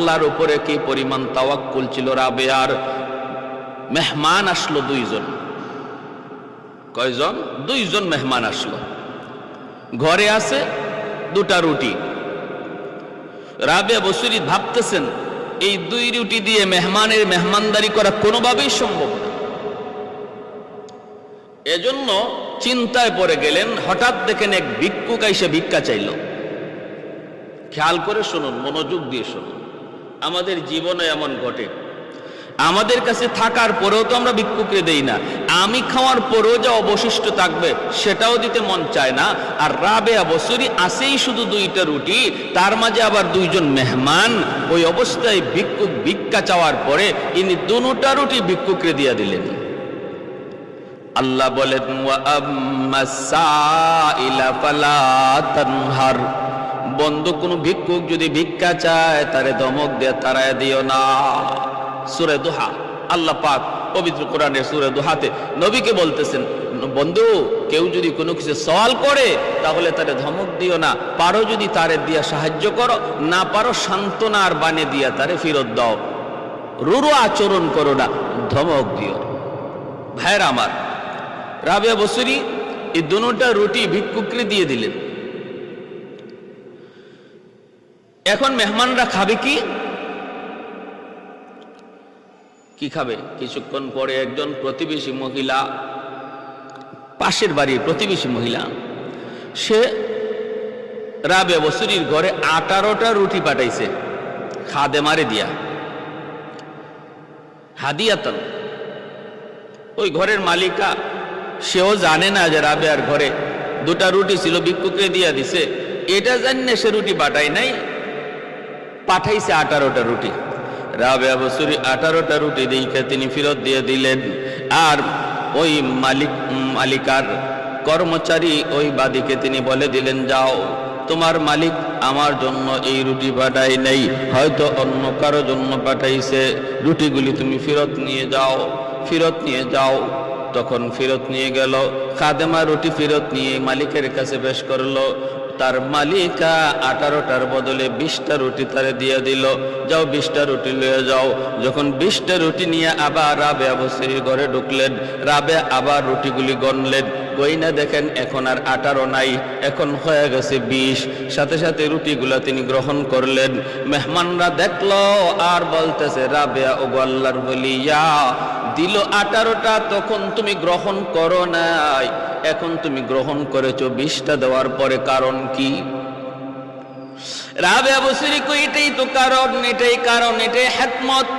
আল্লাহর উপরে কি পরিমাণ তাওয়াক্কুল ছিল রাবেয়ার। মেহমান আসলো দুইজন। কয়জন? দুইজন মেহমান আসলো। ঘরে আছে দুটা রুটি। রাবেয়া বসরি ভাবতেছেন এই দুই রুটি দিয়ে মেহমানের মেহমানদারি করা কোনোভাবেই সম্ভব না। এজন্য চিন্তায় পড়ে গেলেন। হঠাৎ দেখেন এক ভিক্ষুক এসে ভিক্ষা চাইল। খেয়াল করে শুনুন, মনোযোগ দিয়ে শুনুন। আমাদের জীবনে এমন ঘটে, আমাদের কাছে থাকার পরেও তো আমরা ভিক্ষুককে দেই না। আমি খাওয়ার পরেও যা অবশিষ্ট থাকবে সেটাও দিতে মন চায় না। আর রাবেয়া বসরি আসেই শুধু দুইটা রুটি, তার মাঝে আবার দুইজন মেহমান। ওই অবস্থায় ভিক্ষুক ভিক্ষা চাওয়ার পরে ইনি দুটা রুটি ভিক্ষুককে দিয়ে দিলেন। আল্লাহ বলেন ওয়া আম্মাস সাইলা ফালা তানহার, বন্ধু কোন ভিক্ষুক যদি ভিক্ষা চায় তারে ধমক দিয়ে তাড়ায় দিও না। সূরা দুহা, আল্লাহ পাক পবিত্র কোরআনের সূরা দুহাতে নবীকে বলতেছেন, বন্ধু কেউ যদি কোনো কিছু সওয়াল করে তাহলে তারে ধমক দিও না। পারো যদি তারে দিয়া সাহায্য করো, না পারো সান্ত্বনার বাণী দিয়া তারে ফেরত দাও। রুরু আচরণ করো না, ধমক দিও। ভাইরা আমার, রাবেয়া বসরি এই দুটা রুটি ভিক্ষুককে দিয়ে দিলেন। এখন মেহমানরা খাবে কি? কি খাবে? কিছুক্ষণ পরে একজন প্রতিবেশী মহিলা, পাশের বাড়ির প্রতিবেশী মহিলা, সে রাবেয়া বসরির ঘরে 18টা রুটি পাঠাইছে খাদেমারে দিয়া, হাদিয়াতন। ওই ঘরের মালিকা সেও জানে না যে রাবেয়ার ঘরে দুটা রুটি ছিল, ভিক্ষুককে দিয়া দিছে। এটা জানে সে রুটি পাঠায় নাই, পাঠাইছে 18টা রুটি। রাবেয়া বসরি 18টা রুটি দেখে তিনি ফেরত দিয়ে দিলেন। আর ওই মালিকার কর্মচারী ওই বাদীকে তিনি বলে দিলেন, যাও, তোমার মালিক আমার জন্য এই রুটি পাঠায় নাই, হয়তো অন্য কারো জন্য পাঠাইছে, রুটিগুলি তুমি ফেরত নিয়ে যাও, ফেরত নিয়ে যাও। তখন ফেরত নিয়ে গেল। খাদেমা রুটি ফেরত নিয়ে মালিকের কাছে পেশ করলো। তার মালিকা 18টার বদলে 20টা রুটি তারে দিয়ে দিল, যাও 20টা রুটি লয়ে যাও। যখন 20টা রুটি নিয়ে আবার রাবেয়া বসরির ঘরে ঢুকলেন, রাবেয়া আবার রুটিগুলি গণলেন। গইনা দেখেন এখন আর 18 নাই, এখন হয়ে গেছে 20। সাথে সাথে রুটিগুলা তিনি গ্রহণ করলেন। মেহমানরা দেখলো আর বলতেছে, রাবেয়া ওগো আল্লাহর ওলিয়া, দিল 18টা, তখন তুমি গ্রহণ করো নাই, এখন তুমি গ্রহণ করেছো 20টা দেওয়ার পরে, কারণ কি? রাবেয়া বসরি কই, এটাই তো কারণ, এটাই কারণ, এটাই হিকমত।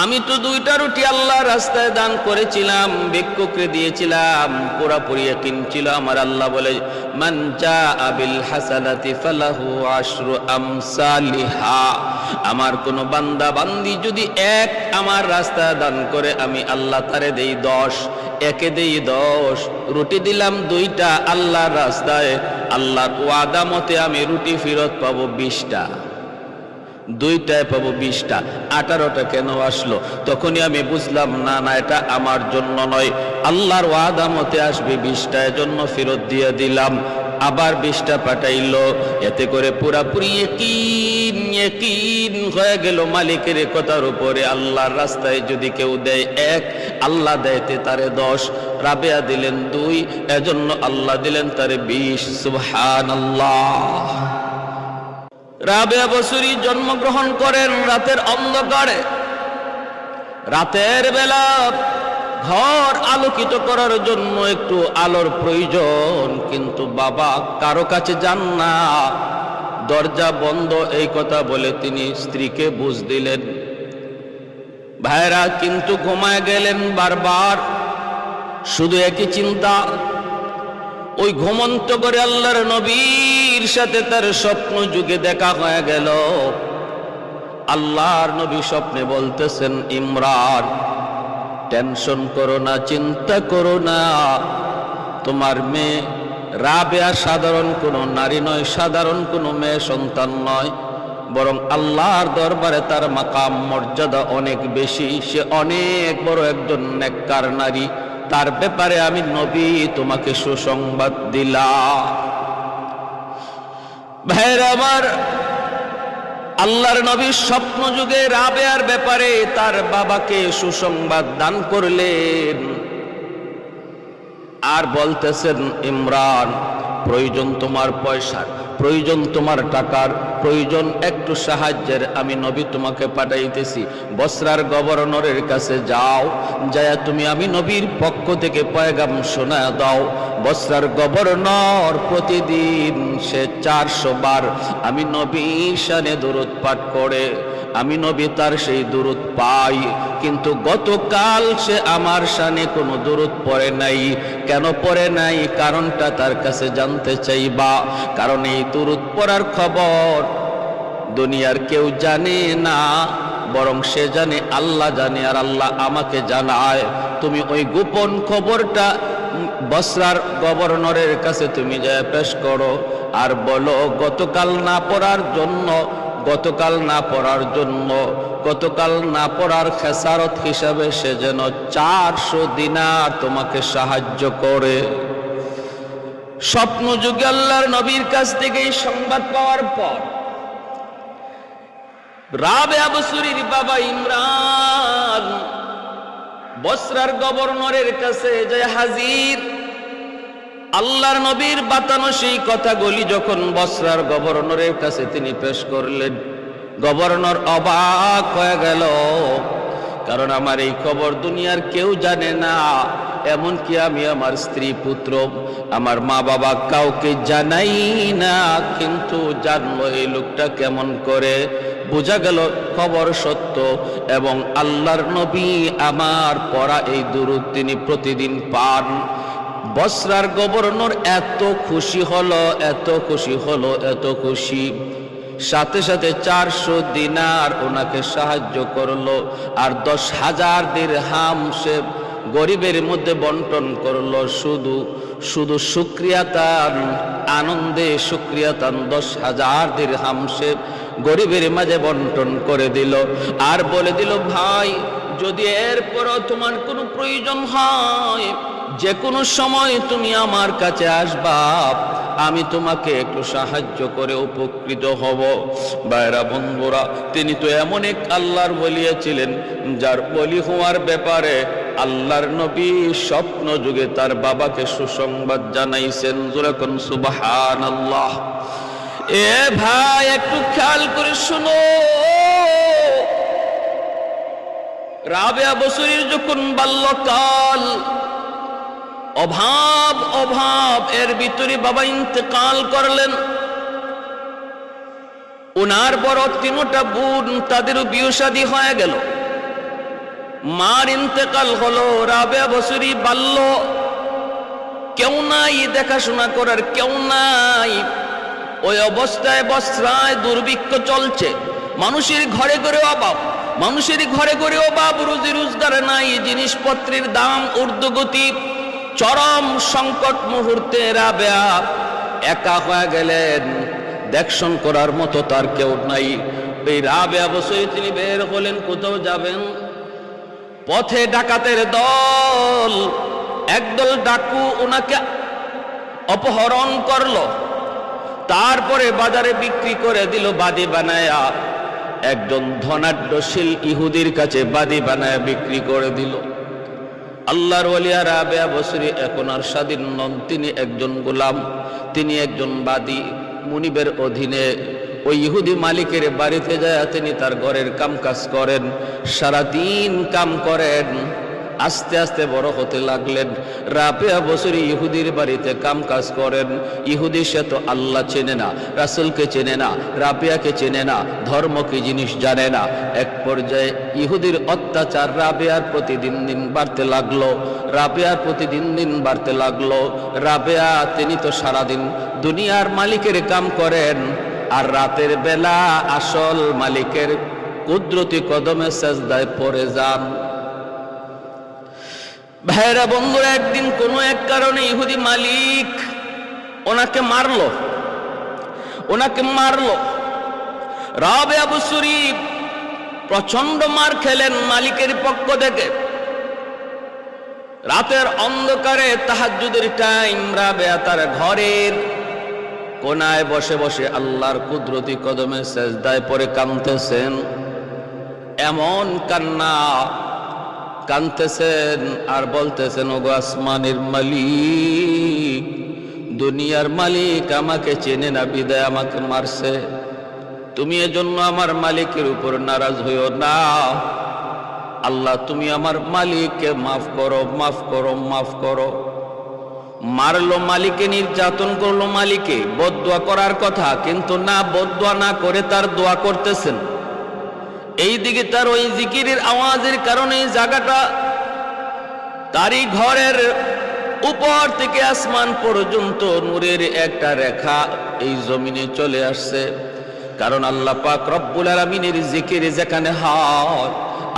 আমি তো 2টা রুটি আল্লাহর রাস্তায় দান করেছিলাম, ভিক্ষুককে দিয়েছিলাম, পুরাপুরি ইয়াকিন ছিল আমার। আল্লাহ বলে, মান জাআ বিল হাসানাতি ফালাহু আশরু আমসালিহা, আমার কোন বান্দা বান্দি যদি এক আমার রাস্তায় দান করে, আমি আল্লাহ তারে দেই 10, একে দেই 10। রুটি দিলাম 2টা আল্লাহর রাস্তায়, আল্লাহর ওয়াদা মতে আমি রুটি ফেরত পাবো 20টা, 2টায় পাবো 20টা, 18টা কেন আসলো? তখনই আমি বুঝলাম, না না, এটা আমার জন্য নয়, আল্লাহর ওয়াদা মতে আসবে 20টা, এজন্য ফেরত দিয়ে দিলাম। আবার 20টা পাঠাইলো। এতে করে পুরাপুরি ইয়াকিন হয়ে গেল মালিকের কথার উপরে। আল্লাহর রাস্তায় যদি কেউ দেয় 1, আল্লাহ দেয়তে তারে 10। রাবেয়া দিলেন 2, এজন্য আল্লাহ দিলেন তারে 20। সুবহানাল্লাহ। রাবেয়া বসরি জন্মগ্রহণ করেন রাতের অন্ধকারে। রাতের বেলা ঘর আলোকিত করার জন্য একটু আলোর প্রয়োজন, কিন্তু বাবা কারো কাছে যান না, দরজা বন্ধ, এই কথা বলে তিনি স্ত্রীকে বুঝ দিলেন। ভাইরা কিন্তু ঘুমায় গেলেন বারবার, শুধু একই চিন্তা। ওই ঘুমন্ত করে আল্লাহর নবীর সাথে তার স্বপ্ন যুগে দেখা হয়ে গেল। আল্লাহর নবী স্বপ্নে বলতেছেন, ইমরান, টেনশন করো না, চিন্তা করো না, তোমার মেয়ে রাবেয়া সাধারণ কোনো নারী নয়, সাধারণ কোনো মেয়ে সন্তান নয়, বরং আল্লাহর দরবারে তার মাকাম মর্যাদা অনেক বেশি, সে অনেক বড় একজন নেককার নারী, তার ব্যাপারে আমি নবী তোমাকে সুসংবাদ দিলাম। ভাইরা আমার, আল্লাহর নবী স্বপ্ন যুগে রাবেয়ার ব্যাপারে তার বাবাকে সুসংবাদ দান করলেন আর বলতেছেন, ইমরান, প্রয়োজন তোমার পয়সার, প্রয়োজন তোমার টাকার, প্রয়োজন একটু সাহায্যের, আমি নবী তোমাকে পাঠাইতেছি। বসরার গভর্নরের কাছে যাও, যায় তুমি আমি নবীর পক্ষ থেকে পয়গাম শোনা দাও। বসরার গভর্নর প্রতিদিন সে 400 বার আমি নবীর শানে দুরূদ পাঠ করে, আমি নবী তার সেই দুরূদ পাই, কিন্তু গতকাল সে আমার শানে কোনো দুরূদ পড়ে নাই। কেন পড়ে নাই? কারণটা তার কাছে জানতে চাইবা। কারণ এই দুরূদ পড়ার খবর দুনিয়ার কেউ জানে না, বরং সে জানে, আল্লাহ জানে, আর আল্লাহ আমাকে জানায়। তুমি ওই গোপন খবরটা বসরার গভর্নরের কাছে তুমি যায় পেশ করো আর বলো, গতকাল না পড়ার জন্য, গতকাল না পড়ার জন্য, গতকাল না পড়ার খেসারত হিসাবে সে যেন 400 দিনার তোমাকে সাহায্য করে। স্বপ্ন যুগে আল্লাহর নবীর কাছ থেকে এই সংবাদ পাওয়ার পর রাবেয়া বসরির বাবা ইমরান বসরার গভর্নরের কাছে যে হাজির। আল্লাহর নবীর বাতানো সেই কথাগুলি যখন বসরার গভর্নরের কাছে তিনি পেশ করলেন, গভর্নর অবাক হয়ে গেল। কারণ আমার এই খবর দুনিয়ার কেউ জানে না, এমনকি আমি আমার স্ত্রী পুত্র আমার মা বাবা কাউকে জানাই না, কিন্তু জানলো এই লোকটা কেমন করে। বোঝা গেল খবর সত্য, এবং আল্লাহর নবী আমার পড়া এই দুরূদ তিনি প্রতিদিন পান। বসরার গভর্নর এত খুশি হলো, এত খুশি হলো, এত খুশি, সাথে সাথে 400 দিনার ওনাকে সাহায্য করলো, আর 10,000 দিরহাম সে গরিবের মধ্যে বন্টন করলো। শুধু শুধু শুকরিয়াতান, আনন্দে শুকরিয়াতান 10,000 দিরহাম সে গরিবের মাঝে বন্টন করে দিল। আর বলে দিল, ভাই, যদি এরপরও তোমার কোনো প্রয়োজন হয়, যে কোনো সময় তুমি আমার কাছে আসবা, আমি তোমাকে একটু সাহায্য করে উপকৃত হব। ভাইরা বন্ধুরা, তিনি তো এমন এক আল্লাহর ওলি ছিলেন যার ওলি হওয়ার ব্যাপারে আল্লাহর নবী স্বপ্ন যুগে তার বাবাকে সুসংবাদ জানাইছেন। যেরকম সুবহানাল্লাহ। এ ভাই, একটু খেয়াল করে শুনো, রাবেয়া বসরির যখন বাল্যকাল, অভাব অভাব এর ভিতরে বাবা ইন্তেকাল করলেন। ওনার বড় 3টা বোন, তাদেরও বিয়ে শাদী হয়ে গেল। মার ইন্তেকাল হলো, রাবেয়া বসরি বাল্য, কেউ নাই দেখাশোনা করার, কেউ নাই। ওই অবস্থায় বস্রায় দুর্ভিক্ষ চলছে, মানুষের ঘরে ঘরে অভাব, মানুষের ঘরে ঘরে অভাব, রুজি রোজগার নাই, জিনিসপত্রের দাম ঊর্ধ্বগতি। চরম সংকট মুহূর্তে রাবেয়া একা হয়ে গেলেন, দেখশন করার মতো তার কেউ নাই। এই রাবেয়া বসরি তিনি বের হলেন, কোথাও যাবেন। পথে ডাকাতের দল, একদল ডাকু ওনাকে অপহরণ করলো, তারপরে বাজারে বিক্রি করে দিল বাদী বানায়া। একজন ধনাঢ্যশীল ইহুদির কাছে বাদী বানায়া বিক্রি করে দিল। আল্লাহর ওলিয়া রাবেয়া বসরি এখন আর স্বাধীন নন, তিনি একজন গোলাম, তিনি একজন বাদী। মুনিবের অধীনে ওই ইহুদি মালিকের বাড়িতে যায় তিনি তার ঘরের কাম কাজ করেন, সারাদিন কাম করেন। আস্তে আস্তে বড় হতে লাগলেন। রাবেয়া বসরি ইহুদির বাড়িতে কাম কাজ করেন। ইহুদি সে তো আল্লাহ চেনে না, রাসূলকে চেনে না, রাবেয়াকে চেনে না, ধর্ম কি জিনিস জানে না। এক পর্যায়ে ইহুদির অত্যাচার রাবেয়ার প্রতি দিন দিন বাড়তে লাগলো, রাবেয়ার প্রতি দিন দিন বাড়তে লাগলো। রাবেয়া তিনি তো সারাদিন দুনিয়ার মালিকের কাম করেন, আর রাতের বেলা আসল মালিকের কুদরতি কদমে সেজদায় পড়ে যান। ভাইরা বন্ধুরা, একদিন কোন এক কারণে ইহুদি মালিক ওনাকে মারলো। রাবেয়া বসরি প্রচন্ড মার খেলেন মালিকের পক্ষ থেকে। রাতের অন্ধকারে তাহাজ্জুদের টাইম, রাবেয়া তার ঘরের কোনায় বসে বসে আল্লাহর কুদরতি কদমে সেজদায় পড়ে কাঁদতেছেন। এমন কান্না কাঁদতেছেন আর বলতেছেন, ওগো আসমানের মালিক, দুনিয়ার মালিক আমাকে চেনে না বিদায় আমাকে মারছে। তুমি এজন্য আমার মালিকের উপর নারাজ হইও না। আল্লাহ তুমি আমার মালিককে মাফ করো, মাফ করো, মাফ করো। মারলো মালিকে, নির্যাতন করলো মালিকে, বদদুয়া করার কথা, কিন্তু না, বদদুয়া না করে তার দোয়া করতেছেন। এই দিকে তার ওই জিকিরের আওয়াজের কারণে এই জায়গাটা, তারই ঘরের উপর থেকে আসমান পর্যন্ত নূরের একটা রেখা এই জমিনে চলে আসছে। কারণ আল্লাহ পাক রব্বুল আলামিনের জিকির যেখানে হয়,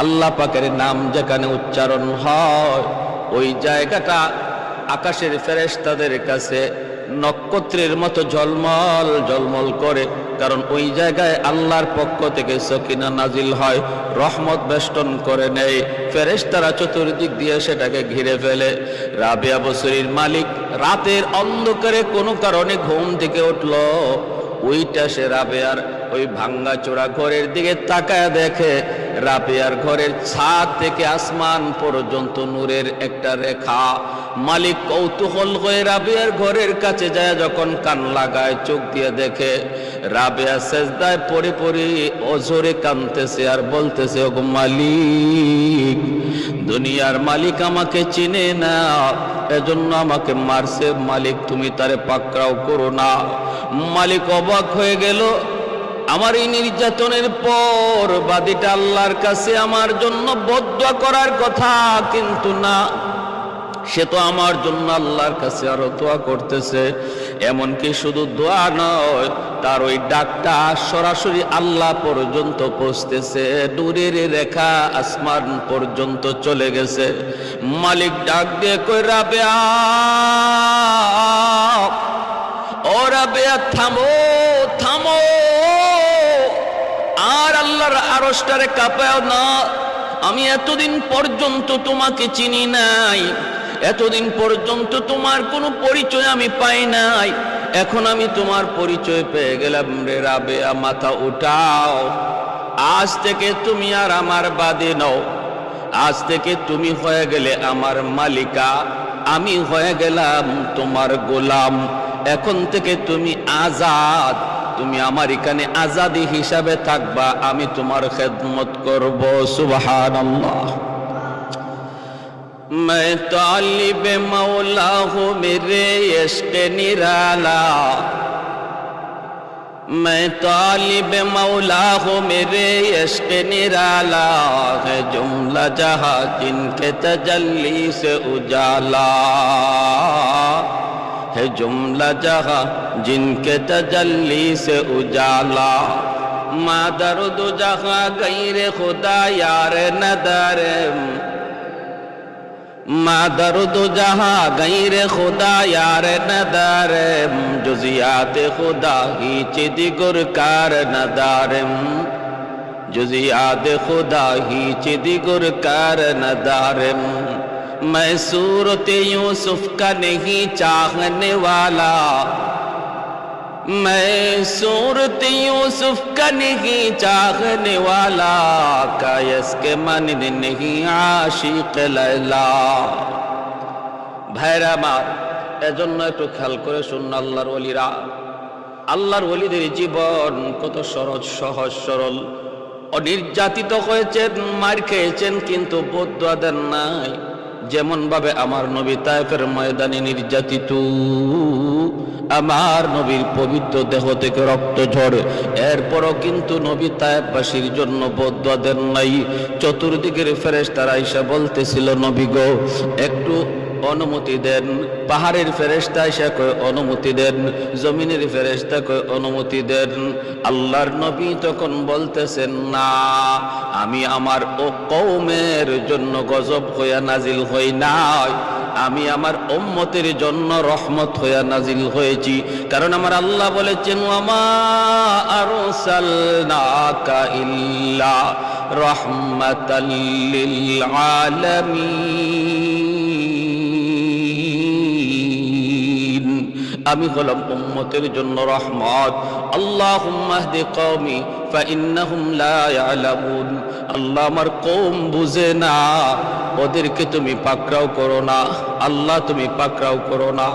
আল্লাহ পাকের নাম যেখানে উচ্চারণ হয়, ওই জায়গাটা আকাশের ফেরেশতাদের কাছে নক্ষত্রের মতো ঝলমল ঝলমল করে। কারণ ওই জায়গায় আল্লাহর পক্ষ থেকে সকিনা নাজিল হয়, রহমত বেষ্টন করে নেয়, ফেরেশতারা চতুর্দিক দিয়ে সেটাকে ঘিরে ফেলে। রাবেয়া বসরির মালিক রাতের অন্ধকারে কোনো কারণে ঘুম থেকে উঠল, ওইটা সে রাবেয়ার ওই ভাঙ্গা চোরা ঘরের দিকে তাকায় দেখে রাবেয়ার ঘরের ছাদ থেকে আসমান পর্যন্ত নূরের একটা রেখা। মালিক কৌতূহল হয়ে রাবেয়ার ঘরের কাছে যায়, যখন কান লাগায় চোখ দিয়ে দেখে রাবেয়া সেজদায় পড়ে পড়ে অঝরে কাঁদতেছে আর বলতেছে, ওগো মালিক, দুনিয়ার মালিক আমাকে চিনে না, এজন্য আমাকে মারছে। মালিক তুমি তারে পাকড়াও করো না। মালিক অবাক হয়ে গেল, আমার এই নির্যাতনের পর বাদীটা আল্লাহর কাছে আমার জন্য বদদুয়া করার কথা, কিন্তু না, সে তো আমার জন্য আল্লাহর কাছে আরো দোয়া করতেছে। এমনকি শুধু দোয়া নয়, তার ওই ডাকটা সরাসরি আল্লাহ পর্যন্ত পৌঁছতেছে, নূরের রেখা আসমান পর্যন্ত চলে গেছে। মালিক ডাক দিয়ে কই, রাবেয়া, ও রাবেয়া, থামো থামো, আর আল্লাহর আরশটারে কাঁপাও না। আমি এতদিন পর্যন্ত তোমাকে চিনি নাই, এতদিন পর্যন্ত তোমার কোনো পরিচয় আমি পাই নাই, এখন আমি তোমার পরিচয় পেয়ে গেলাম রে রাবেয়া, মাথা উঠাও। আজ থেকে তুমি আর আমার বাদী নও, আজ থেকে তুমি হয়ে গেলে আমার মালিকা, আমি হয়ে গেলাম তোমার গোলাম। এখন থেকে তুমি আজাদ, তুমি আমার এখানে আজাদি হিসাবে থাকবা, আমি তোমার খেদমত করব। সুবহানাল্লাহ। मैं तालिब मौला हूँ मेरे इश्क़ निराला, मैं तालिब मौला हूँ मेरे इश्क़ निराला, है जुमला जहाँ जिनके तजल्ली से उजाला, है जुमला जहाँ जिनके तजल्ली से उजाला, मा दर्द जहाँ गैर खुदा यार नदर, मा दर्द जहाँ गैर खुदा यार नदर, जुजियात खुदा हीच दिगर कार नदारम, जुजियात खुदा हीच दिगर कार नदारम, मैं सूरत यूसुफ का नहीं चाहने वाला, मैं सूरत यूसुफ का नहीं चाहने वाला, कायस के मन नहीं आशिक लैला। ভাইরা আমার, এজন্য একটু খেয়াল করে শুনুন, আল্লাহর ওলিরা, আল্লাহর ওলিদের জীবন কত সহজ সহজ সরল। অনির্যাতিত হয়েছেন, মার খেয়েছেন, কিন্তু বদদুয়া দেন নাই। যেমন ভাবে আমার নবী তায়েফের ময়দানে নির্যাতিত, আমার নবীর পবিত্র দেহ থেকে রক্ত ঝরে, এরপরও কিন্তু নবী তায়েফবাসীর জন্য বদদুয়া দেন নাই। চতুর্দিকের ফেরেশতারা আইসা বলতেছিল, নবী গো, একটু অনুমতি দেন। পাহাড়ের ফেরেশতা এসে কয় অনুমতি দেন, জমিনের ফেরেশতা কয় অনুমতি দেন। আল্লাহর নবী তখন বলতেছেন, না, আমি আমার ও কওমের জন্য গজব হইয়া নাজিল হই নাই, আমি আমার উম্মতের জন্য রহমত হইয়া নাজিল হয়েছি। কারণ আমার আল্লাহ বলেছেন, ওয়ামা আরসালনাকা ইল্লা রাহমাতাল লিল আলামিন, আমি হলাম উম্মতের জন্য রহমত। আল্লাহুম্মা হদি কওমি ফাইন্নাহুম লা ইয়ালামুন। আল্লাহ আমার কওম বুঝে না, ওদেরকে তুমি পাকড়াও করো না। আল্লাহ তুমি পাকড়াও করো না।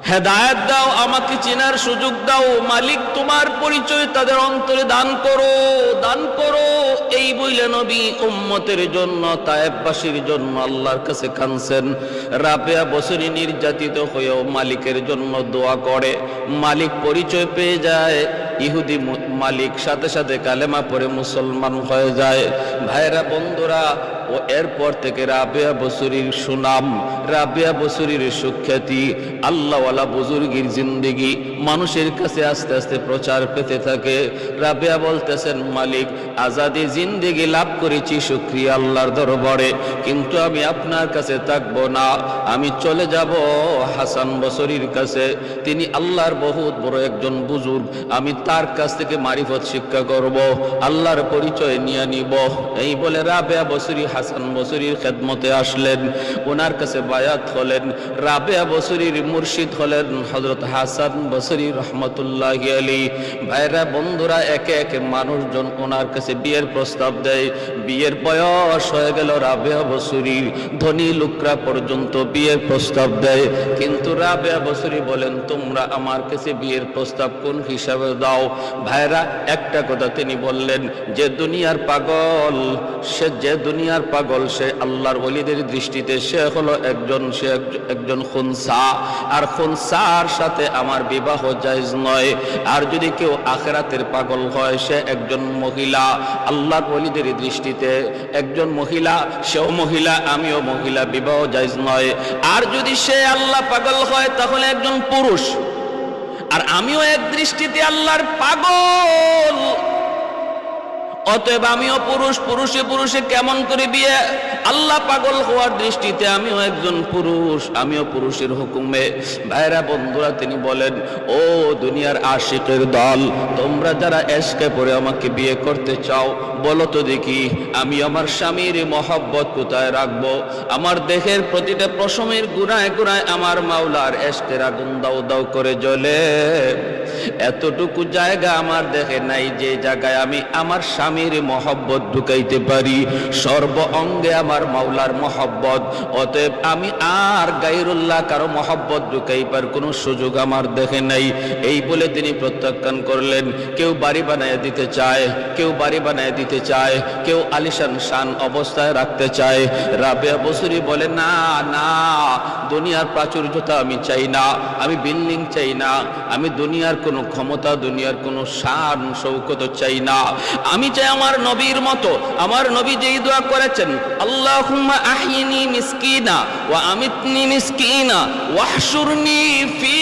হেদায়েত দাও, আমাকে চেনার সুযোগ দাও। মালিক তোমার পরিচয় তাদের অন্তরে দান করো, দান করো। এই বইলে নবী উম্মতের জন্য, তায়েববাসীর জন্য আল্লাহর কাছে কাঁদছেন। রাবেয়া বছরী নির্যাতিত হয়েও মালিকের জন্য দোয়া করে। মালিক পরিচয় পেয়ে যায়, ইহুদি মালিক সাথে সাথে কালেমা পড়ে মুসলমান হয়ে যায়। ভাইরা বন্ধুরা, ও এরপর থেকে রাবেয়া বছরীর সুনাম, রাবেয়া বছরীর সুখ্যাতি, আল্লাহওয়ালা বুজুর্গির জিন্দেগি মানুষের কাছে আস্তে আস্তে প্রচার পেতে থাকে। রাবেয়া বলতেছেন, মালিক আজাদি জিন্দেগি লাভ করেছি শুকরিয়া আল্লাহর দরবারে, কিন্তু আমি আপনার কাছে থাকবো না, আমি চলে যাব হাসান বছরীর কাছে। তিনি আল্লাহর বহুত বড় একজন বুজুর্গ, আমি তার কাছ থেকে মারিফত শিক্ষা করব, আল্লাহর পরিচয় নিয়ে নিব। এই বলে রাবেয়া বছরী হাসান বছরীর খেদমতে আসলেন, ওনার কাছে বায়াত হলেন। রাবেয়া বছরীর মুর্শিদ হলেন হযরত হাসান বছরী রহমতুল্লাহি আলাইহি। ভাইরা বন্ধুরা, একে একে মানুষজন ওনার কাছে বিয়ের প্রস্তাব দেয়। বিয়ের বয়স হয়ে গেল রাবেয়া বছরীর, ধনী লোকরা পর্যন্ত বিয়ের প্রস্তাব দেয়, কিন্তু রাবেয়া বছরী বলেন, তোমরা আমার কাছে বিয়ের প্রস্তাব কোন হিসাবে দাও? ভাইরা, একটা কথা তিনি বললেন, যে দুনিয়ার পাগল, সে আল্লাহর ওলিদের দৃষ্টিতে সে হলো একজন খুনসা, আর খুনসার সাথে আমার বিবাহ জায়েজ নয়। আর যদি কেউ আখিরাতের পাগল হয়, সে একজন মহিলা, আল্লাহর ওলিদের দৃষ্টিতে একজন মহিলা, সেও মহিলা, আমিও মহিলা, বিবাহ জায়েজ নয়। আর যদি সে আল্লাহ পাগল হয়, তাহলে একজন পুরুষ, আর আমিও এক দৃষ্টিতে আল্লাহর পাগল, অতএব আমিও পুরুষ, পুরুষে কেমন করে বিয়ে? আল্লাহ পাগল হওয়ার দৃষ্টিতে আমিও একজন পুরুষ, আমিও পুরুষের হুকুমে। ভাইরা বন্ধুরা, তিনি বলেন, ও দুনিয়ার আশিকের দল, তোমরা যারা এশকে পড়ে আমাকে বিয়ে করতে চাও, বলো তো দেখি, আমি আমার স্বামীর মহব্বত কোথায় রাখবো? আমার দেহের প্রতিটা পশমের গুনায় গুনায় আমার মাওলার এশকের আগুন দাও দাও করে জ্বলে। এতটুকু জায়গা আমার দেহে নাই যে জায়গায় আমি আমার স্বামীর মহব্বত ঢুকাইতে পারি। সর্ব অঙ্গে আমার মাওলার মহব্বত, অতএব আমি আর গায়রুল্লাহ কারো মহব্বত ঢুকাইবার কোনো সুযোগ আমার দেহে নাই। এই বলে তিনি প্রত্যাখ্যান করলেন। কেউ বাড়ি বানায় দিতে চায়, কেউ বাড়ি বানায় দিতে চায়, কেউ আলিশান শান অবস্থায় রাখতে চায়। রাবেয়া বছরী বলে, না না, দুনিয়ার প্রাচুর্যতা আমি চাই না, আমি বিল্ডিং চাই না, আমি দুনিয়ার কোনো ক্ষমতা, দুনিয়ার কোনো শান শৌকত চাই না। আমি চাই আমার নবীর মতো। আমার নবী যেই দোয়া করেছেন, আল্লাহুম্মা আহিনি মিসকিনা ওয়া আমিতনি মিসকিনা ওয়াহশুরনি ফি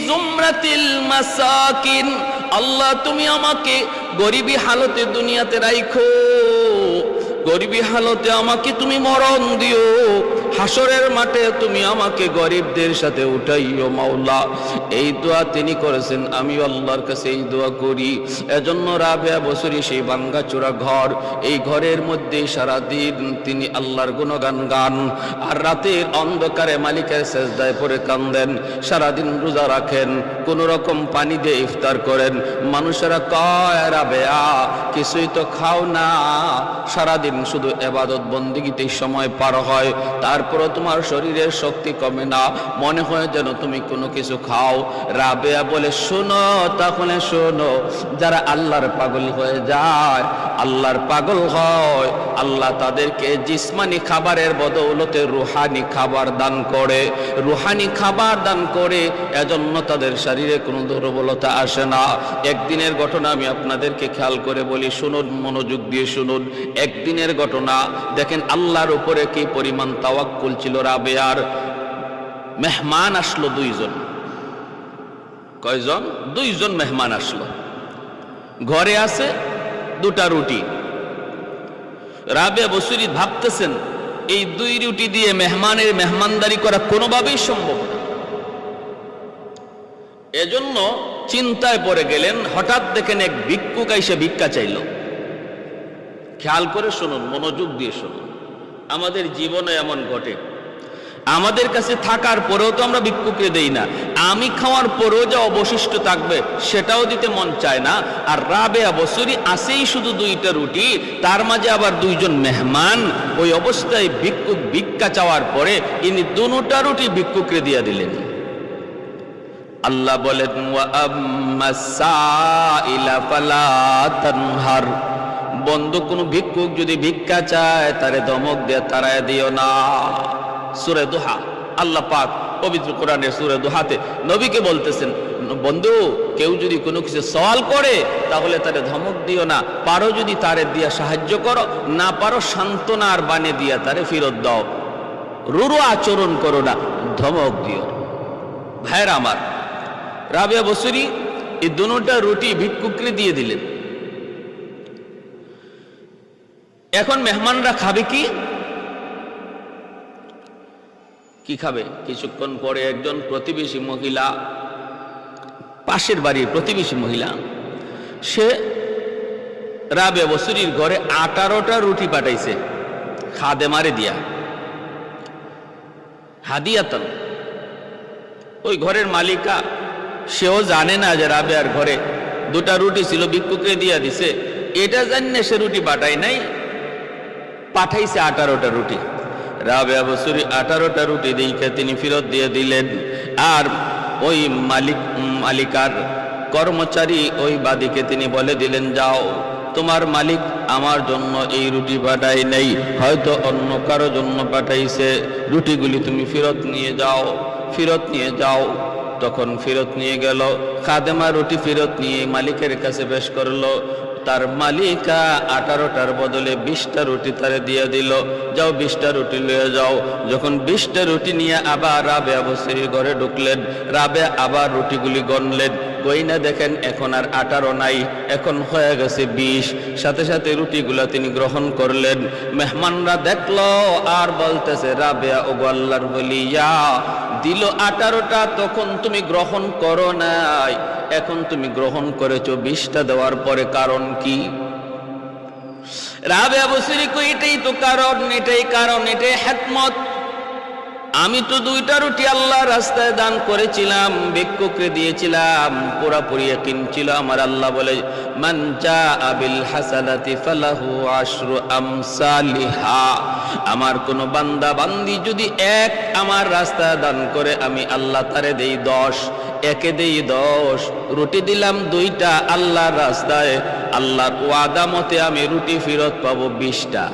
জুমরাতিল মাসাকিন। আল্লাহ, তুমি আমাকে গরিবী হালতে দুনিয়াতে রাখো, গরিবী হালতে আমাকে তুমি মরণ দিও, হাসরের মাঠে তুমি আমাকে গরিবদের সাথে উঠাইও মাওলা। এই দোয়া তিনি করেছেন, আমি আল্লাহর কাছে এই দোয়া করি। এজন্য রাবেয়া বছরী সেই ভাঙ্গাচোরা ঘর, এই ঘরের মধ্যে সারাদিন তিনি আল্লাহর গুণগান গান, আর রাতের অন্ধকারে মালিকের সেজদায় পড়ে কান্দেন। সারাদিন রোজা রাখেন, কোন রকম পানি দিয়ে ইফতার করেন। মানুষেরা কয়, রাবেয়া কিছুই তো খাও না, সারাদিন শুধু ইবাদত বন্দেগীতেই সময় পার হয়, তারপরও তোমার শরীরের শক্তি কমে না, মনে হয় যেন তুমি কোনো কিছু খাও। রাবেয়া বলে, শোনো, তাহলে শোনো, যারা আল্লাহর পাগল হয়ে যায়, আল্লাহর পাগল হয়, আল্লাহ তাদেরকে জিসমানি খাবারের বদৌলতে রুহানি খাবার দান করে, রুহানি খাবার দান করে। এজন্য তাদের শরীরে কোনো দুর্বলতা আসে না। একদিনের ঘটনা আমি আপনাদেরকে খেয়াল করে বলি, শুনুন, মনোযোগ দিয়ে শুনুন। একদিনের ঘটনা, দেখেন আল্লাহর উপরে কি পরিমাণ তাওয়াক্কুল ছিল রাবেয়ার। মেহমান আসলো দুইজন। কয়জন? দুইজন মেহমান আসলো। ঘরে আছে দুটা রুটি। রাবেয়া বছরী ভাবতেছেন, এই দুই রুটি দিয়ে মেহমানের মেহমানদারি করা কোনোভাবেই সম্ভব না। এজন্য চিন্তায় পড়ে গেলেন। হঠাৎ দেখেন এক ভিক্ষুক এসে ভিক্ষা চাইল। খেয়াল করে শুনুন, মনোযোগ দিয়ে শুনুন। আমাদের জীবনে এমন ঘটে, আমাদের কাছে থাকার পরেও তো আমরা ভিক্ষুককে দেই না, আমি খাওয়ার পরেও যা অবশিষ্ট থাকবে সেটাও দিতে মন চায় না। আর রাবেয়া বসরি আসেই শুধু 2টা রুটি, তার মাঝে আবার 2জন মেহমান, ওই অবস্থায় ভিক্ষুক ভিক্ষা চাওয়ার পরে ইনি 2টা রুটি ভিক্ষুককে দিয়ে দিলেন। আল্লাহ বলেন ওয়া আম্মাস সাইলা ফালা তানহার, বন্ধু কোন ভিক্ষুক যদি ভিক্ষা চায় তারে ধমক দিয়ে তাড়ায় দিও না। সূরা দুহা, আল্লাহ পাক পবিত্র কোরআনের সূরা দুহাতে নবীকে বলতেছেন, বন্ধু কেউ যদি কোনো কিছু সওয়াল করে তাহলে তারে ধমক দিও না, পারো যদি তারে দিয়া সাহায্য করো, না পারো সান্ত্বনার বাণী দিয়া তারে ফেরত দাও, রুরু আচরণ করো না, ধমক দিও। ভাইরা আমার, রাবেয়া বসরি এই 2টা রুটি ভিক্ষুককে দিয়ে দিলেন। এখন মেহমানরা খাবে কি খাবে? কিছুক্ষণ পরে একজন প্রতিবেশী মহিলা, পাশের বাড়ির প্রতিবেশী মহিলা, সে রাবেয়া বসরির ঘরে 18টা রুটি পাঠাইছে খাদেমারে দিয়া, হাদিয়াতান। ওই ঘরের মালিকা সেও জানে না যে রাবেয়ার ঘরে 2টা রুটি ছিল, ভিক্ষুককে দিয়া দিছে, এটা জানে সে রুটি পাঠায় নাই, পাঠাইছে 18টা রুটি। রাবেয়া বসরি 18টা রুটি দেখে তিনি ফেরত দিয়ে দিলেন। আর ওই মালিকার কর্মচারী ওই বাদীকে তিনি বলে দিলেন, যাও, তোমার মালিক আমার জন্য এই রুটি পাঠায় নাই, হয়তো অন্য কারো জন্য পাঠাইছে, রুটিগুলি তুমি ফেরত নিয়ে যাও, ফেরত নিয়ে যাও। তখন ফেরত নিয়ে গেল, খাদেমা রুটি ফেরত নিয়ে মালিকের কাছে পেশ করলো। তার মালিকা 18টার বদলে 20টা রুটি তারে দিয়ে দিল, যাও 20টা রুটি লয়ে যাও। যখন 20টা রুটি নিয়ে আবার রাবেয়া বসরির ঘরে ঢুকলেন, রাবেয়া আবার রুটিগুলি গণলেন, গইনা দেখেন এখন আর 18 নাই, এখন হয়ে গেছে 20। সাথে সাথে রুটিগুলা তিনি গ্রহণ করলেন। মেহমানরা দেখলো আর বলতেছে, রাবেয়া ও আল্লাহর বলিয়া দিল 18টা, তখন তুমি গ্রহণ করো নাই, এখন তুমি গ্রহণ করেছো 20টা দেওয়ার পরে, কারণ কি? রাবেয়া বসরি কই, এটাই তো কারণ, এটাই কারণ, এটাই হিকমত। আমি তো 2টা রুটি আল্লাহর রাস্তায় দান করেছিলাম, ভিক্ষুককে দিয়েছিলাম, পুরাপুরি ইয়াকিন ছিল আমার। আল্লাহ বলে, মান জাআ বিল হাসানাতি ফালাহু আশরু আমসালিহা, আমার কোন বান্দা বান্দি যদি 1 আমার রাস্তায় দান করে, আমি আল্লাহ তারে দেই 10, একে দেই 10। রুটি দিলাম 2টা আল্লাহর রাস্তায়, আল্লাহর ওয়াদা মতে আমি রুটি ফেরত পাবো 20টা,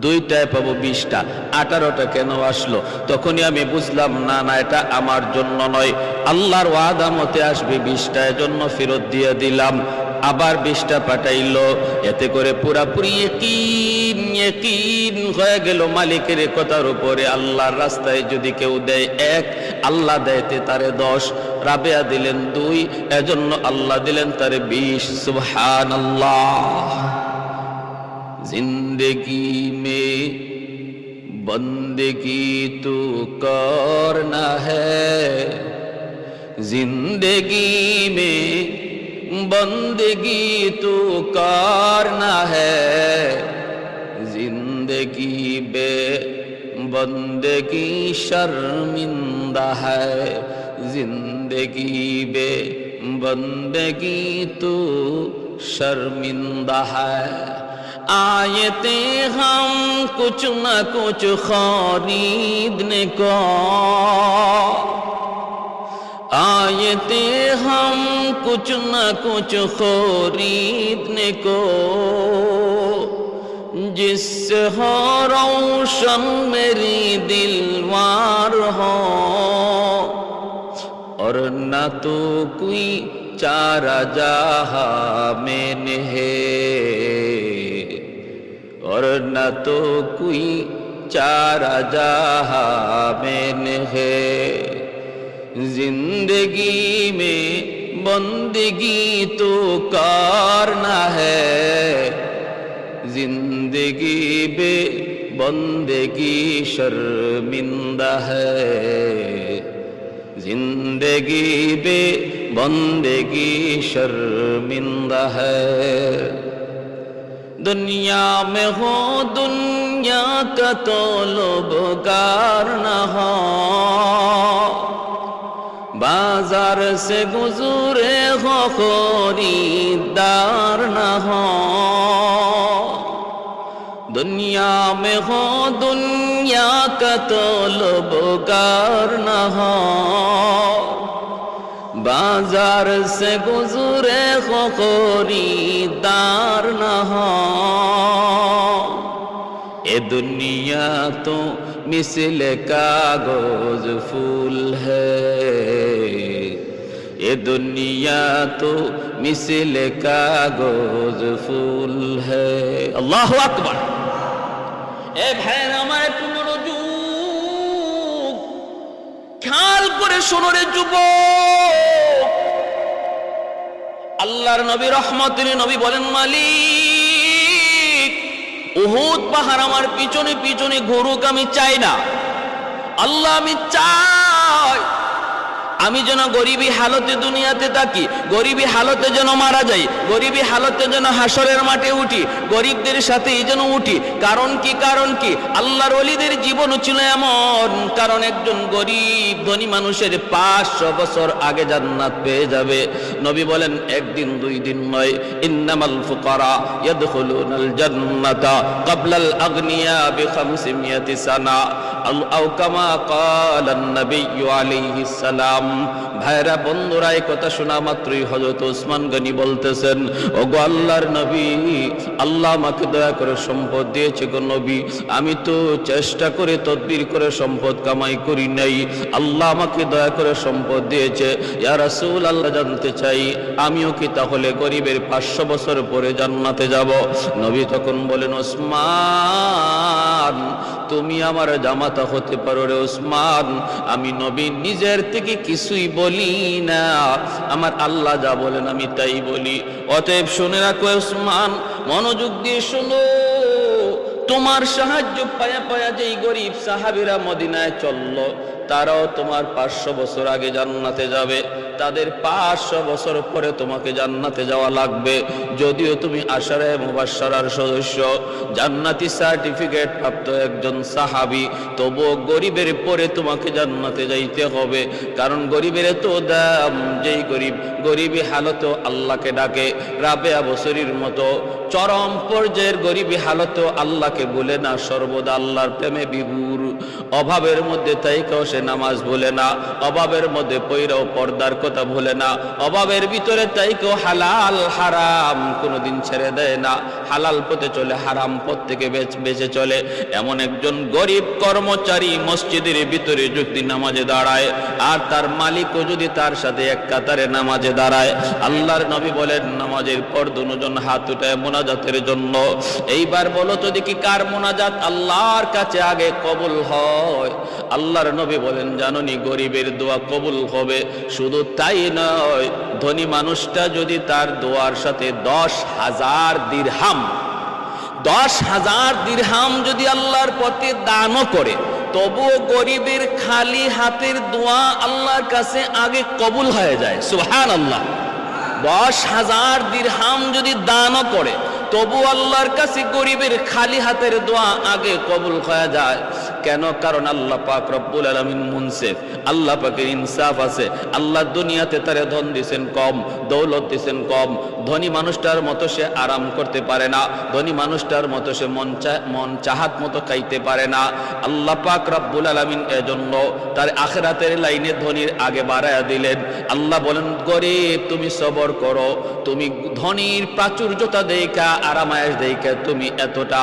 2টায় পাবো 20টা, 18টা কেন আসলো? তখনই আমি বুঝলাম, না না, এটা আমার জন্য নয়, আল্লাহর ওয়াদা মতে আসবে 20টা, এজন্য ফেরত দিয়ে দিলাম। আবার 20টা পাঠাইলো, এতে করে পুরাপুরি ইয়াকিন হয়ে গেল মালিকের কথার উপরে। আল্লাহর রাস্তায় যদি কেউ দেয় 1, আল্লাহ দেয়তে তারে 10, রাবেয়া দিলেন 2, এজন্য আল্লাহ দিলেন তারে 20। সুবহানাল্লাহ। जिंदगी में बंदगी तो करना है, जिंदगी में बंदगी तो करना है, जिंदगी बे बंदगी शर्मिंदा है, जिंदगी बे बंदगी तो शर्मिंदा है। आए थे हम कुछ न कुछ खरीदने को, आए थे हम कुछ न कुछ खरीदने को, जिससे हो रोशन मेरी दिलवार हो, और न तो कोई चारा जहां में है, और न तो कोई चारा जहां में है, जिंदगी में बंदगी तो करना है, जिंदगी बे बंदगी शर्मिंदा है, जिंदगी बे बंदगी शर्मिंदा है। दुनिया में हो दुनिया का तलबगार न हो, बाजार से गुजरे हो खरीदार न हो। दुनिया में हो दुनिया का तलबगार न हो, बाजार से गुजरे हो खरीदार न हो। ए दुनिया तो मिसल कागज फूल है, ये दुनिया तो मिसल कागज फूल है। अल्लाहु আকবার। এ ভাইয়ের আমার একটু মনোযোগ খেয়াল করে শোনো রে যুবক। আল্লাহর নবী রহমতের নবী বলেন, মালিক উহুদ পাহাড় আমার পিছনে পিছনে ঘুরুক, আমি চাই না। আল্লাহ আমি চাই আমি যেন গরিবী হালতে দুনিয়াতে থাকি, গরিবী হালতে যেন মারা যাই, গরিবী হালতে যেন হাসরের মাঠে উঠি, গরিবদের সাথেই যেন উঠি। কারণ কি? কারণ কি? আল্লাহর ওলিদের জীবনও ছিল এমন। কারণ একজন গরিব ধনী মানুষের 500 বছর আগে জান্নাত পেয়ে যাবে। নবী বলেন একদিন দুই দিন নয়, ইন্নামাল ফুকারা ইয়াদখুলুনাল জান্নাতা ক্বাবলাল আগনিয়া বি500 সানা আও কামা ক্বালান নবী আলাইহিস সালাম। ভাইরা বন্ধুরা, এই কথা শোনা মাত্রই হযরত ওসমান গনি বলতেছেন, ওগো আল্লাহর নবী, আল্লাহ আমাকে দয়া করে সম্পদ দিয়েছে গো নবী, আমি তো চেষ্টা করে তদবির করে সম্পদ কামাই করি নাই, আল্লাহ আমাকে দয়া করে সম্পদ দিয়েছে। ইয়া রাসূল আল্লাহ, জানতে চাই আমিও কি তাহলে গরিবের 500 বছর পরে জান্নাতে যাব? নবী তখন বলেন, ওসমান তুমি আমার জামাতা হতে পারো রে ওসমান, আমি নবী নিজের থেকে কিছুই বলি না, আমার আল্লাহ যা বলেন আমি তাই বলি। অতএব শুনে রাখো ওসমান, মনোযোগ দিয়ে শোনো, তোমার সাহায্য পায়া পায়া যেই গরিব সাহাবীরা মদিনায় চলল, তারাও তোমার 500 বছর আগে জান্নাতে যাবে, তাদের 500 বছর পরে তোমাকে জান্নাতে যাওয়া লাগবে। যদিও তুমি আশারায়ে মুবাশশারার সদস্য, জান্নাতি সার্টিফিকেট প্রাপ্ত একজন সাহাবী, তবুও গরিবের পরে তোমাকে জান্নাতে যাইতে হবে। কারণ গরিবের তো দাম, যেই গরিব গরিবী হালতেও আল্লাহকে ডাকে, রাবেয়া বসরির মতো চরম পর্যায়ের গরিবী হালতেও আল্লাহকে বলে না, সর্বদা আল্লাহর প্রেমে বিভোর, অভাবের মধ্যে তাইকাও সে নামাজ ভুলে না, অভাবের মধ্যে পয়রাও পর্দার কথা ভুলে না, অভাবের ভিতরে তাইকেও হালাল হারাম কোনোদিন ছেড়ে দেয় না, হালাল পথে চলে, হারাম পথ থেকে বেঁচে চলে। এমন একজন গরিব কর্মচারী মসজিদের ভিতরে যদি নামাজে দাঁড়ায়, আর তার মালিকও যদি তার সাথে এক কাতারে নামাজে দাঁড়ায়, আল্লাহর নবী বলেন নামাজের পর দুজন হাত উঠায় মোনাজাতের জন্য। এইবার বলো তো দেখি কার মোনাজাত আল্লাহর কাছে আগে কবুল হয়? আল্লাহর নবী বলেন, জানোনি গরিবের দোয়া কবুল হবে? শুধু তাই নয়, ধনী মানুষটা যদি তার দোয়ার সাথে 10,000 দিরহাম 10,000 দিরহাম যদি আল্লাহর পথে দানও করে, তবুও গরিবের খালি হাতের দোয়া আল্লাহর কাছে আগে কবুল হয়ে যায়। সুবহানাল্লাহ। 10,000 দিরহাম যদি দানও করে, তবু আল্লাহর কাছে গরিবের খালি হাতের দোয়া আগে কবুল হয়ে যায়। কেন? কারণ আল্লাহ পাক রব্বুল আলামিন মুনসিফ, আল্লাহ পাকের ইনসাফ আছে। আল্লাহ দুনিয়াতে তারে ধন দিয়েছেন কম, দৌলত দিয়েছেন কম, ধনী মানুষটার মতো সে আরাম করতে পারে না, ধনী মানুষটার মতো সে মন চাহাত মতো খাইতে পারে না। আল্লাহ পাক রব্বুল আলামিন এজন্য তার আখিরাতের লাইনে ধনীর আগে বাড়ায়া দিলেন। আল্লাহ বলেন, গরিব তুমি সবর করো, তুমি ধনীর প্রাচুর্যতা দেখা, আরামায়েশ দেখা তুমি এতটা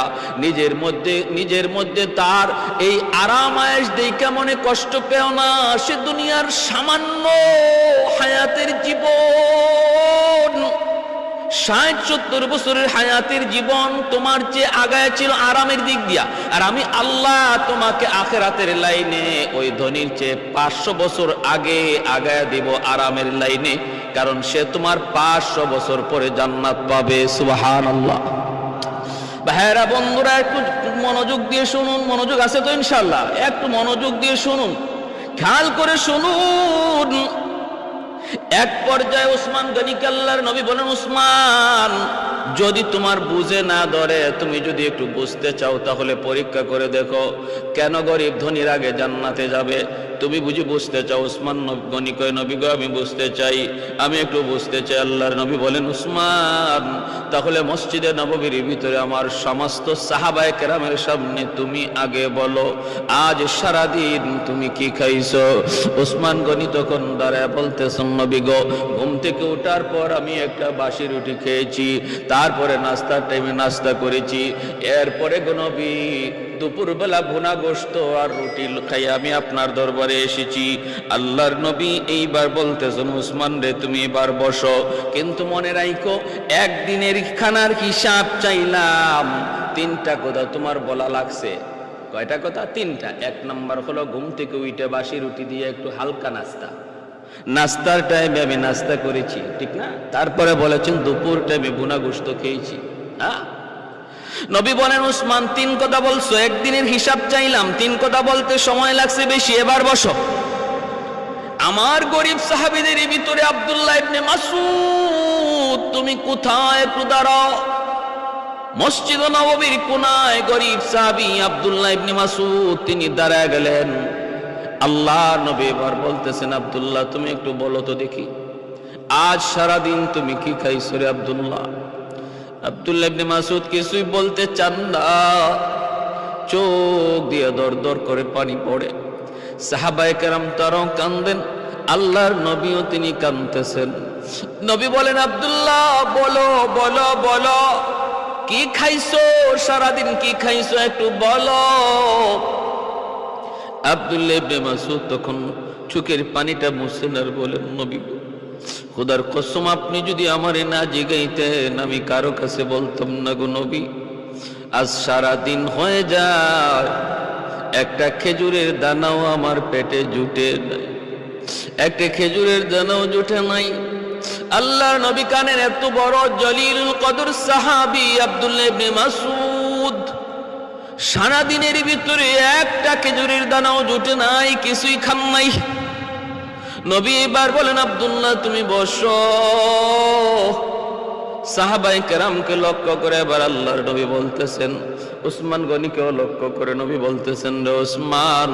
নিজের মধ্যে তার এই আরামায়েশ দেখা মনে কষ্ট পেও না। সে দুনিয়ার সামান্য হায়াতের জীবন, 60-70 বছরের হায়াতের জীবন তোমার চেয়ে আগায় ছিল আরামের দিক দিয়া, আর আমি আল্লাহ তোমাকে আখিরাতের লাইনে ওই ধনীর চেয়ে 500 বছর আগে আগায় দিব আরামের লাইনে, কারণ সে তোমার 500 বছর পরে জান্নাত পাবে। সুবহানাল্লাহ। ভাইরা বন্ধুরা, একটু মনোযোগ দিয়ে শুনুন। মনোযোগ আছে তো ইনশাআল্লাহ? একটু মনোযোগ দিয়ে শুনুন, খেয়াল করে শুনুন। এক পর্যায়ে উসমান গনিকে আল্লাহর নবী বলেন, উসমান যদি তোমার বুঝে না ধরে, তুমি যদি একটু বুঝতে চাও তাহলে পরীক্ষা করে দেখো কেন গরিব ধনীর আগে জান্নাতে যাবে। তুমি বুঝি বুঝতে চাও? উসমান গনি কয়, নবী গো আমি বুঝতে চাই, আমি একটু বুঝতে চাই। আল্লাহর নবী বলেন, উসমান তাহলে মসজিদে নববীর ভিতরে আমার সমস্ত সাহাবায়ে কেরামের সামনে তুমি আগে বলো আজ সারাদিন তুমি কি খাইছো। উসমান গনি তখন দাঁড়ায় বলতেছেন, নবী গো ঘুম থেকে ওঠার পর আমি একটা বাসি রুটি খেয়েছি, তারপরে নাস্তার টাইমে নাস্তা করেছি, এরপরে গো নবী দুপুরবেলা ভুনা গোশত আর রুটি খাইয়া আমি আপনার দরবারে এসেছি। আল্লাহর নবী এইবার বলতেছেন, উসমান রে তুমি এবার বসো, কিন্তু মনে রাখো একদিনের খানার হিসাব চাইলাম। তিনটা কথা তোমার বলা লাগছে। কয়টা কথা? তিনটা। এক নাম্বার হলো ঘুম থেকে উঠে বাসি রুটি দিয়ে একটু হালকা নাস্তা, নাস্তার টাইমে আমি নাস্তা করেছি, ঠিক না? তারপরে বলেছেন দুপুর টাইমে ভুনা গোশত খেয়েছি। হ্যাঁ, নবী বলেন, উসমান তিন কথা বলছো, একদিনের হিসাব চাইলাম, তিন কথা বলতে সময় লাগছে বেশি, এবার বসো। আমার গরিব সাহাবীদের ভিতরে আব্দুল্লাহ ইবনে মাসউদ, তুমি কোথায়? একটু দাঁড়াও। মসজিদ নববীর কোনায় গরিব সাহাবী আব্দুল্লাহ ইবনে মাসউদ তিনি দাঁড়ায় গেলেন। আল্লাহ নবী এবার বলতেছেন, আব্দুল্লাহ তুমি একটু বলো তো দেখি আজ সারাদিন তুমি কি খাইছো রে আব্দুল্লাহ? আব্দুল্লাহ ইবনে মাসউদ কিছুই বলতে চান না, চোখ দিয়ে দর দর করে পানি পড়ে। সাহাবায়ে কেরাম তারাও কাঁদেন, আল্লাহর নবীও তিনি কাঁদতেছেন। নবী বলেন, আব্দুল্লাহ বলো বলো বলো, কি খাইছো সারাদিন, কি খাইছো একটু বলো। আব্দুল্লাহ ইবনে মাসউদ তখন চোখের পানিটা মুছেন আর বলেন, নবী খোদার কসম আপনি যদি আমারে না জিগাইতেন আমি কারো কাছে বলতাম না গো নবী। আজ সারাদিন হয়ে যায় একটা খেজুরের দানাও আমার পেটে জুটে নাই, একটা খেজুরের দানাও জুটে নাই। আল্লাহর নবী কানের এত বড় জলিলুল কদর সাহাবী আব্দুল্লাহ ইবনে মাসউদ, সারাদিনের ভিতরে একটা খেজুরের দানাও জুটে নাই, কিছুই খান নাই। নবী এবার বলেন, আব্দুল্লাহ তুমি বসো। সাহাবায়ে কেরামকে লক্ষ্য করে এবার আল্লাহর নবী বলতেছেন, উসমান গনিকেও লক্ষ্য করে নবী বলতেছেন, রে উসমান,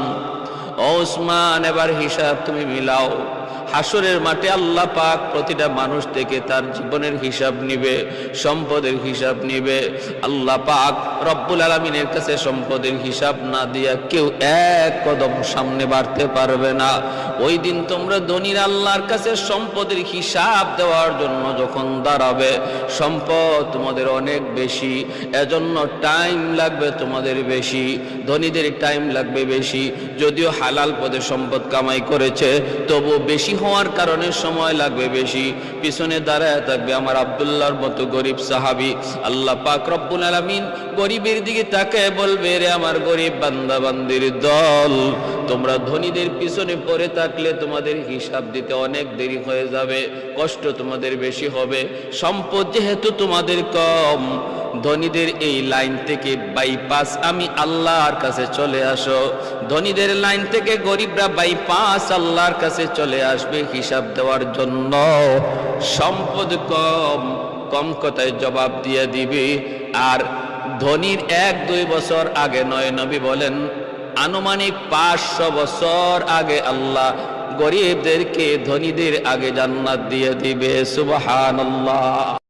ও উসমান এবার হিসাব তুমি মিলাও। হাসরের মাঠে আল্লাহ পাক প্রতিটা মানুষ থেকে তার জীবনের হিসাব নিবে, সম্পদের হিসাব নিবে। আল্লাহ পাক রব্বুল আলামিনের কাছে সম্পদের হিসাব না দিয়া কেউ এক কদম সামনে বাড়তে পারবে না। ওই দিন তোমরা ধনীর আল্লাহর কাছে সম্পদের হিসাব দেওয়ার জন্য যখন দাঁড়াবে, সম্পদ তোমাদের অনেক বেশি, এজন্য টাইম লাগবে তোমাদের বেশি, ধনীদের টাইম লাগবে বেশি। যদিও হালাল পথে সম্পদ কামাই করেছে তবু বেশি হওয়ার কারণে সময় লাগবে বেশি। পিছনে দাঁড়ায় থাকবে আমার আব্দুল্লাহর মতো গরিব সাহাবী। আল্লাহ পাক রব্বুল আলামিন গরিবের দিকে তাকায় বলবে, রে আমার গরিব বান্দা বান্দির দল, তোমরা ধনীদের পিছনে পড়ে থাকলে তোমাদের হিসাব দিতে অনেক দেরি হয়ে যাবে, কষ্ট তোমাদের বেশি হবে। সম্পদ যেহেতু তোমাদের কম, ধনীদের এই লাইন থেকে বাইপাস আমি আল্লাহর কাছে চলে আসো। ধনীদের লাইন থেকে গরিবরা বাইপাস আল্লাহর কাছে চলে আসবে হিসাব দেওয়ার জন্য। সম্পদ কম, কম কথায় জবাব দিয়ে দিবে। আর ধনীর 1-2 বছর আগে নয়, নবী বলেন আনুমানিক 500 বছর আগে আল্লাহ গরিবদেরকে ধনীদের আগে জান্নাত দিয়ে দিবে। সুবহানাল্লাহ।